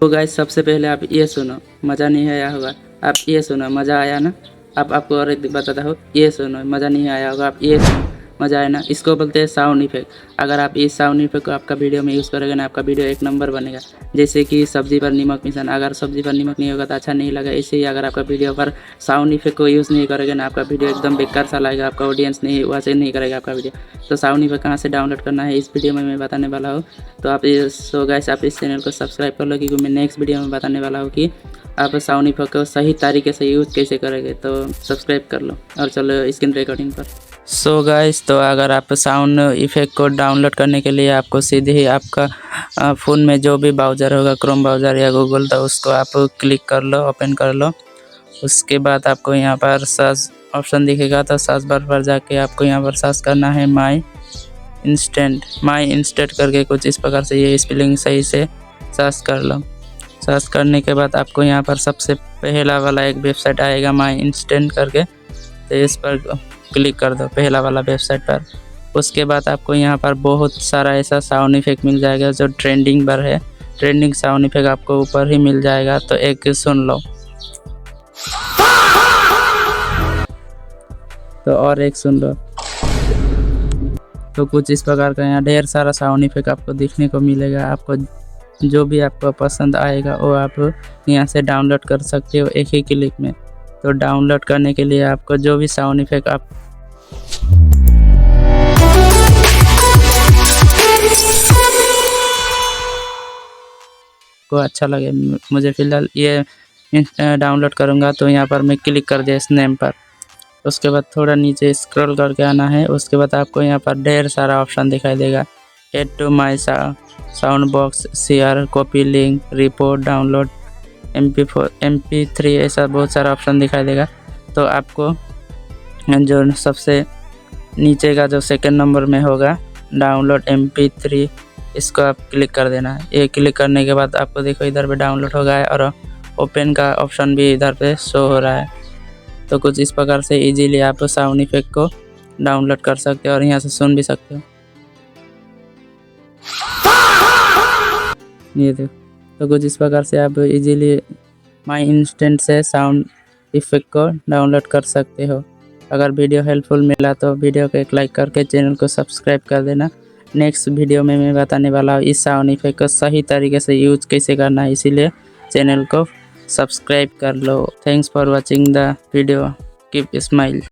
तो गाइस सबसे पहले आप ये सुनो, मज़ा नहीं आया होगा। आप ये सुनो, मज़ा आया ना। अब आपको और एक बताता हूँ, ये सुनो, मज़ा नहीं आया होगा। आप ये सुनो, मज़ा आया ना। इसको बोलते हैं साउंड इफेक्ट। अगर आप इस साउंड इफेक्ट को आपका वीडियो में यूज़ करोगे ना, आपका वीडियो एक नंबर बनेगा। जैसे कि सब्जी पर नमक मिशन, अगर सब्जी पर नमक नहीं होगा तो अच्छा नहीं लगा। ऐसे ही अगर आपका वीडियो पर साउंड इफेक्ट को यूज़ नहीं करोगे ना, आपका वीडियो एकदम बेकार सा लगेगा। आपका ऑडियंस नहीं वैसे नहीं करेगा आपका वीडियो। तो साउंड इफेक्ट कहाँ से डाउनलोड करना है इस वीडियो में मैं बताने वाला हूँ। तो आप सो गाइस आप इस चैनल को सब्सक्राइब कर लो, क्योंकि मैं नेक्स्ट वीडियो में बताने वाला हूँ कि आप साउंड इफेक्ट को सही तरीके से यूज़ कैसे करेंगे। तो सब्सक्राइब कर लो और चलो स्क्रीन रिकॉर्डिंग पर। सो गाइस तो अगर आप साउंड इफेक्ट को डाउनलोड करने के लिए आपको सीधे ही आपका फ़ोन में जो भी ब्राउज़र होगा, क्रोम ब्राउज़र या गूगल, तो उसको आप क्लिक कर लो, ओपन कर लो। उसके बाद आपको यहाँ पर सर्च ऑप्शन दिखेगा, तो सर्च बार पर जाके आपको यहाँ पर सर्च करना है माई इंस्टेंट करके कुछ इस प्रकार से, ये स्पेलिंग सही से सर्च कर लो। सर्च करने के बाद आपको यहाँ पर सबसे पहला वाला एक वेबसाइट आएगा माई इंस्टेंट करके, तो इस पर क्लिक कर दो पहला वाला वेबसाइट पर। उसके बाद आपको यहाँ पर बहुत सारा ऐसा साउंड इफेक्ट मिल जाएगा जो ट्रेंडिंग पर है। ट्रेंडिंग साउंड इफेक्ट आपको ऊपर ही मिल जाएगा, तो एक सुन लो। तो और एक सुन लो। तो कुछ इस प्रकार का यहाँ ढेर सारा साउंड इफेक्ट आपको देखने को मिलेगा। आपको जो भी आपको पसंद आएगा वो आप यहाँ से डाउनलोड कर सकते हो एक ही क्लिक में। तो डाउनलोड करने के लिए आपको जो भी साउंड इफेक्ट आप को अच्छा लगे, मुझे फ़िलहाल ये डाउनलोड करूँगा, तो यहाँ पर मैं क्लिक कर दिया इस नेम पर। उसके बाद थोड़ा नीचे स्क्रॉल करके आना है। उसके बाद आपको यहाँ पर ढेर सारा ऑप्शन दिखाई देगा, add to my sound box, share, copy link, report, download, MP4 MP3, ऐसा बहुत सारा ऑप्शन दिखाई देगा। तो आपको जो सबसे नीचे का जो सेकंड नंबर में होगा डाउनलोड MP3, इसको आप क्लिक कर देना है। ये क्लिक करने के बाद आपको देखो इधर पे डाउनलोड हो गया है और ओपन का ऑप्शन भी इधर पे शो हो रहा है। तो कुछ इस प्रकार से इजीली आप साउंड इफेक्ट को डाउनलोड कर सकते हो और यहाँ से सुन भी सकते हो। ये देखो, तो कुछ इस प्रकार से आप इजीली माई इंस्टेंट से साउंड इफेक्ट को डाउनलोड कर सकते हो। अगर वीडियो हेल्पफुल मिला तो वीडियो को एक लाइक करके चैनल को सब्सक्राइब कर देना। नेक्स्ट वीडियो में मैं बताने वाला हूँ इस साउंड इफेक्ट को सही तरीके से यूज कैसे करना है, इसीलिए चैनल को सब्सक्राइब कर लो। Thanks for watching the video, keep smile.